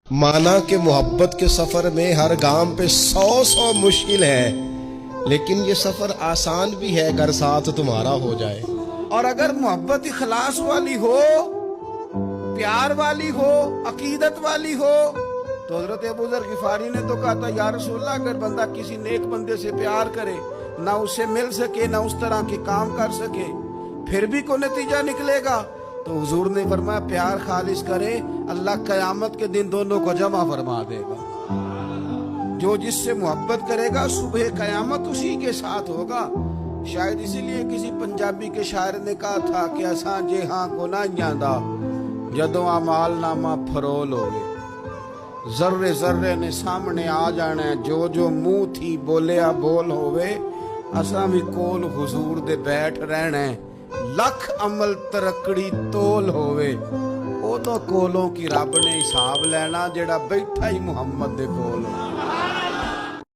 माना कि मोहब्बत के सफर में हर गांव पे 100 मुश्किल है, लेकिन ये सफर आसान भी है अगर साथ तुम्हारा हो जाए। और अगर मोहब्बत इखलास वाली हो, प्यार वाली हो, अकीदत वाली हो, तो हजरत अबू ज़र गिफारी ने तो कहा था, या रसूलल्लाह, अगर बंदा किसी नेक बंदे से प्यार करे, ना उससे मिल सके, ना उस तरह के काम कर सके, फिर भी कोई नतीजा निकलेगा, तो हुजूर ने फरमाया प्यार खालिस करे, अल्लाह कयामत के दिन दोनों को जमा फरमा देगा। जो जिससे मोहब्बत करेगा सुबह कयामत उसी के साथ होगा। शायद इसीलिए किसी पंजाबी के शायर ने कहा था कि असां जे हां गुनाहियां दा जदों अमाल नामा फरोल होवे, जर्रे जर्रे ने सामने आ जाना, जो जो मुंह थी बोलिया बोल होवे, असां भी कोल हुजूर दे बैठ रहना, लख अमल तरकड़ी तोल होवे, ओ तो कोलों की रब ने हिसाब लेना जेड़ा बैठा ही मुहम्मद दे कोल हो।